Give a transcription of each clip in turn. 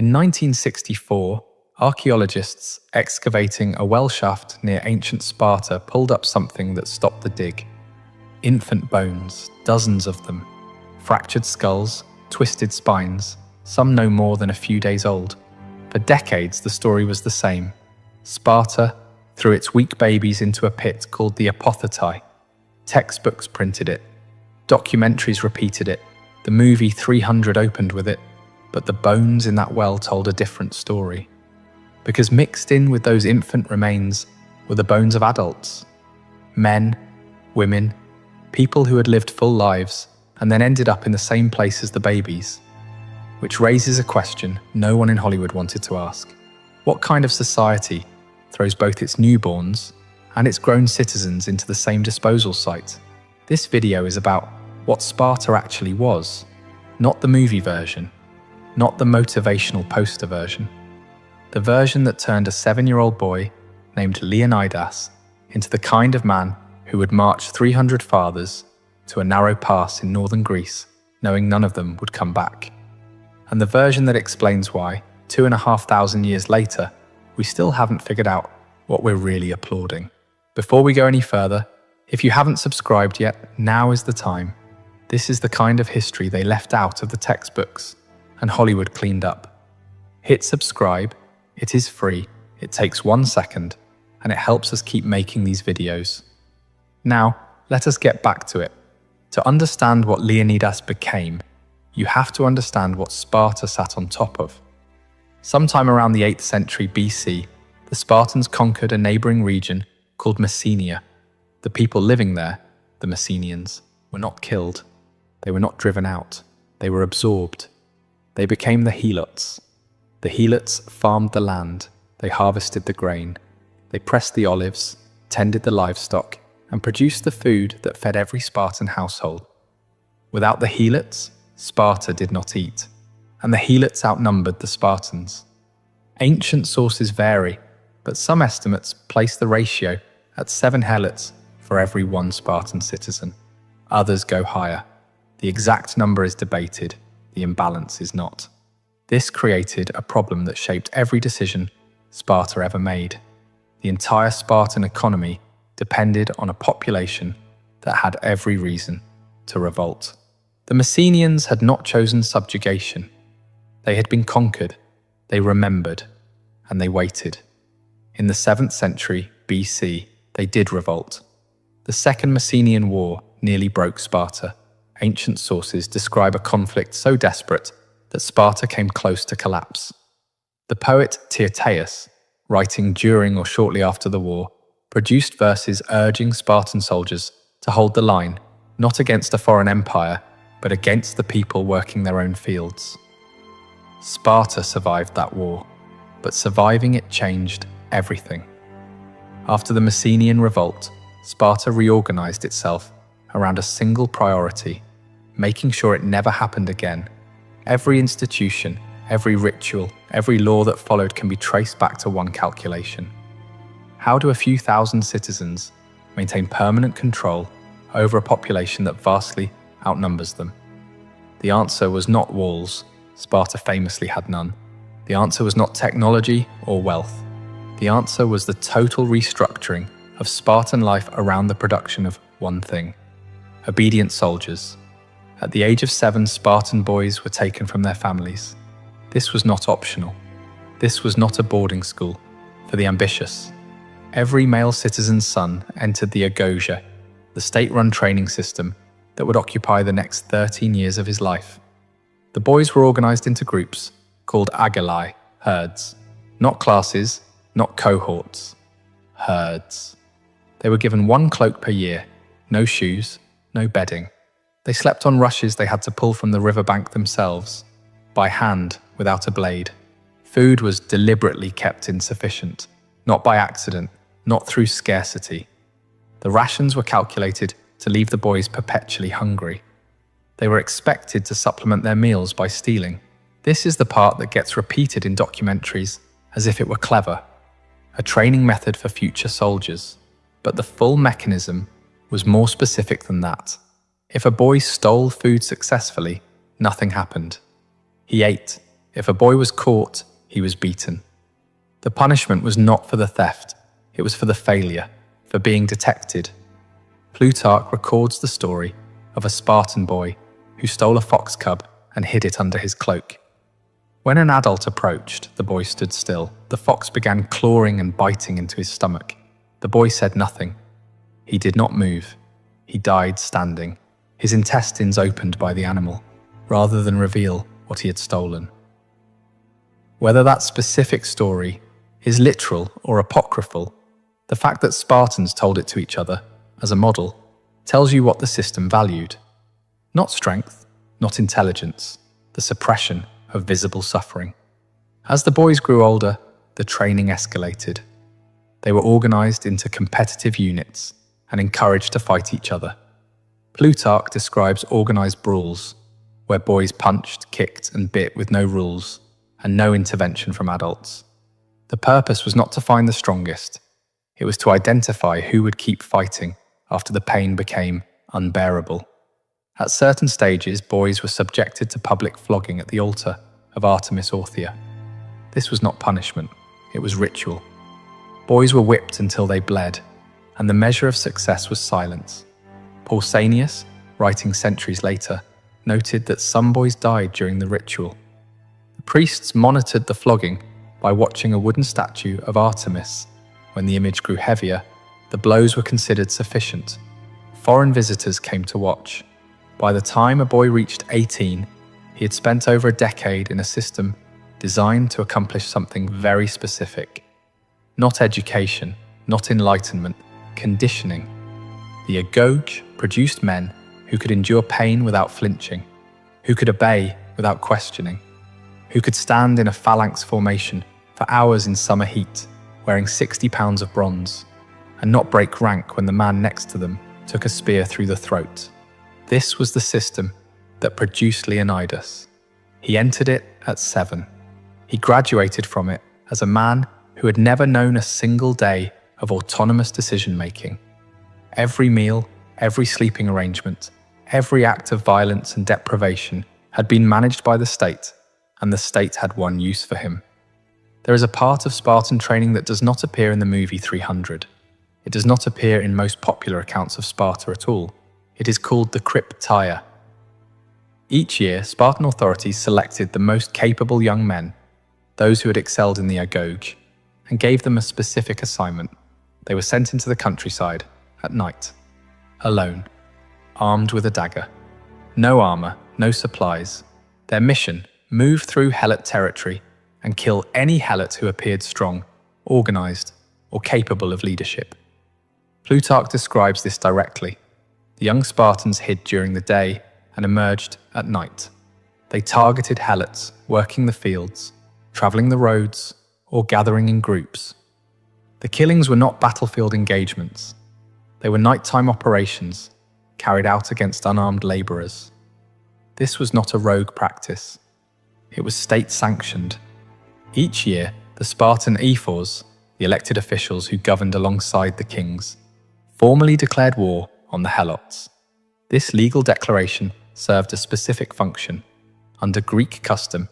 In 1964, archaeologists excavating a well shaft near ancient Sparta pulled up something that stopped the dig. Infant bones, dozens of them. Fractured skulls, twisted spines, some no more than a few days old. For decades, the story was the same. Sparta threw its weak babies into a pit called the Apothetai. Textbooks printed it. Documentaries repeated it. The movie 300 opened with it. But the bones in that well told a different story. Because mixed in with those infant remains were the bones of adults. Men, women, people who had lived full lives and then ended up in the same place as the babies. Which raises a question no one in Hollywood wanted to ask. What kind of society throws both its newborns and its grown citizens into the same disposal site? This video is about what Sparta actually was, not the movie version. Not the motivational poster version. The version that turned a 7-year-old boy named Leonidas into the kind of man who would march 300 fathers to a narrow pass in northern Greece, knowing none of them would come back. And the version that explains why, 2,500 years later, we still haven't figured out what we're really applauding. Before we go any further, if you haven't subscribed yet, now is the time. This is the kind of history they left out of the textbooks and Hollywood cleaned up. Hit subscribe, it is free, it takes 1 second, and it helps us keep making these videos. Now, let us get back to it. To understand what Leonidas became, you have to understand what Sparta sat on top of. Sometime around the 8th century BC, the Spartans conquered a neighboring region called Messenia. The people living there, the Messenians, were not killed. They were not driven out. They were absorbed. They became the helots. The helots farmed the land, they harvested the grain, they pressed the olives, tended the livestock, and produced the food that fed every Spartan household. Without the helots, Sparta did not eat, and the helots outnumbered the Spartans. Ancient sources vary, but some estimates place the ratio at 7 helots for every 1 Spartan citizen. Others go higher. The exact number is debated. The imbalance is not. This created a problem that shaped every decision Sparta ever made. The entire Spartan economy depended on a population that had every reason to revolt. The Messenians had not chosen subjugation. They had been conquered, they remembered, and they waited. In the 7th century BC, they did revolt. The Second Messenian War nearly broke Sparta. Ancient sources describe a conflict so desperate that Sparta came close to collapse. The poet Tyrtaeus, writing during or shortly after the war, produced verses urging Spartan soldiers to hold the line, not against a foreign empire, but against the people working their own fields. Sparta survived that war, but surviving it changed everything. After the Messenian revolt, Sparta reorganized itself around a single priority, making sure it never happened again. Every institution, every ritual, every law that followed can be traced back to one calculation. How do a few thousand citizens maintain permanent control over a population that vastly outnumbers them? The answer was not walls. Sparta famously had none. The answer was not technology or wealth. The answer was the total restructuring of Spartan life around the production of one thing: obedient soldiers. At the age of 7, Spartan boys were taken from their families. This was not optional. This was not a boarding school for the ambitious. Every male citizen's son entered the Agoge, the state-run training system that would occupy the next 13 years of his life. The boys were organized into groups called Agoge, herds. Not classes, not cohorts. Herds. They were given 1 cloak per year, no shoes, no bedding. They slept on rushes they had to pull from the riverbank themselves, by hand, without a blade. Food was deliberately kept insufficient, not by accident, not through scarcity. The rations were calculated to leave the boys perpetually hungry. They were expected to supplement their meals by stealing. This is the part that gets repeated in documentaries as if it were clever, a training method for future soldiers. But the full mechanism was more specific than that. If a boy stole food successfully, nothing happened. He ate, If a boy was caught, he was beaten. The punishment was not for the theft, it was for the failure, for being detected. Plutarch records the story of a Spartan boy who stole a fox cub and hid it under his cloak. When an adult approached, the boy stood still. The fox began clawing and biting into his stomach. The boy said nothing. He did not move. He died standing, his intestines opened by the animal, rather than reveal what he had stolen. Whether that specific story is literal or apocryphal, the fact that Spartans told it to each other as a model tells you what the system valued. Not strength, not intelligence, the suppression of visible suffering. As the boys grew older, the training escalated. They were organized into competitive units and encouraged to fight each other. Plutarch describes organized brawls, where boys punched, kicked, and bit with no rules and no intervention from adults. The purpose was not to find the strongest. It was to identify who would keep fighting after the pain became unbearable. At certain stages, boys were subjected to public flogging at the altar of Artemis Orthia. This was not punishment, it was ritual. Boys were whipped until they bled, and the measure of success was silence. Pausanias, writing centuries later, noted that some boys died during the ritual. The priests monitored the flogging by watching a wooden statue of Artemis. When the image grew heavier, the blows were considered sufficient. Foreign visitors came to watch. By the time a boy reached 18, he had spent over a decade in a system designed to accomplish something very specific. Not education, not enlightenment, conditioning. The Agoge produced men who could endure pain without flinching, who could obey without questioning, who could stand in a phalanx formation for hours in summer heat, wearing 60 pounds of bronze, and not break rank when the man next to them took a spear through the throat. This was the system that produced Leonidas. He entered it at 7. He graduated from it as a man who had never known a single day of autonomous decision-making. Every meal, every sleeping arrangement, every act of violence and deprivation had been managed by the state, and the state had one use for him. There is a part of Spartan training that does not appear in the movie 300. It does not appear in most popular accounts of Sparta at all. It is called the Krypteia. Each year, Spartan authorities selected the most capable young men, those who had excelled in the Agoge, and gave them a specific assignment. They were sent into the countryside at night, alone, armed with a dagger. No armor, no supplies. Their mission: move through Helot territory and kill any Helot who appeared strong, organized, or capable of leadership. Plutarch describes this directly. The young Spartans hid during the day and emerged at night. They targeted Helots, working the fields, traveling the roads, or gathering in groups. The killings were not battlefield engagements. They were nighttime operations carried out against unarmed laborers. This was not a rogue practice. It was state-sanctioned. Each year, the Spartan ephors, the elected officials who governed alongside the kings, formally declared war on the Helots. This legal declaration served a specific function. Under Greek custom,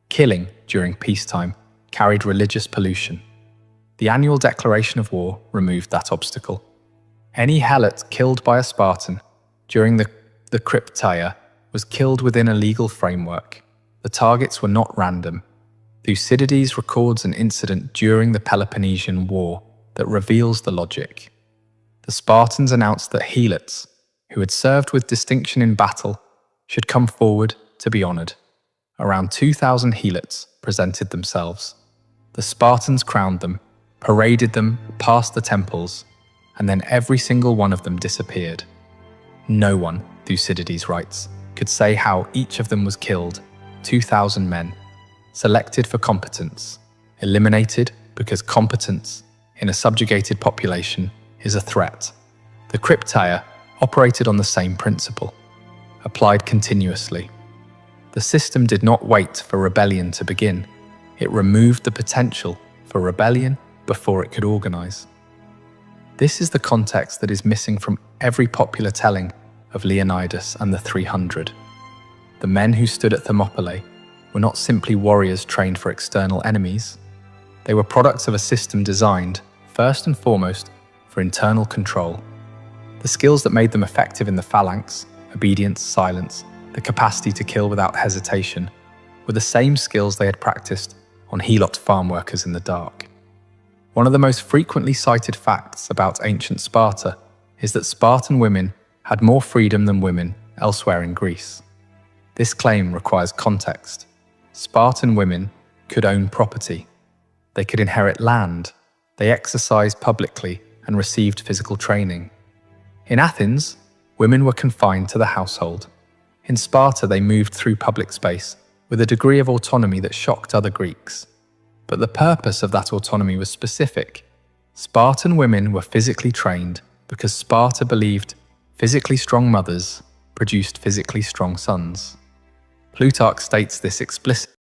killing during peacetime carried religious pollution. The annual declaration of war removed that obstacle. Any Helot killed by a Spartan during the Krypteia was killed within a legal framework. The targets were not random. Thucydides records an incident during the Peloponnesian War that reveals the logic. The Spartans announced that Helots, who had served with distinction in battle, should come forward to be honored. Around 2,000 Helots presented themselves. The Spartans crowned them, paraded them past the temples, and then every single one of them disappeared. No one, Thucydides writes, could say how each of them was killed. 2,000 men, selected for competence, eliminated because competence in a subjugated population is a threat. The Krypteia operated on the same principle, applied continuously. The system did not wait for rebellion to begin. It removed the potential for rebellion before it could organize. This is the context that is missing from every popular telling of Leonidas and the 300. The men who stood at Thermopylae were not simply warriors trained for external enemies. They were products of a system designed, first and foremost, for internal control. The skills that made them effective in the phalanx, obedience, silence, the capacity to kill without hesitation, were the same skills they had practiced on helot farm workers in the dark. One of the most frequently cited facts about ancient Sparta is that Spartan women had more freedom than women elsewhere in Greece. This claim requires context. Spartan women could own property. They could inherit land. They exercised publicly and received physical training. In Athens, women were confined to the household. In Sparta, they moved through public space with a degree of autonomy that shocked other Greeks. But the purpose of that autonomy was specific. Spartan women were physically trained because Sparta believed physically strong mothers produced physically strong sons. Plutarch states this explicitly.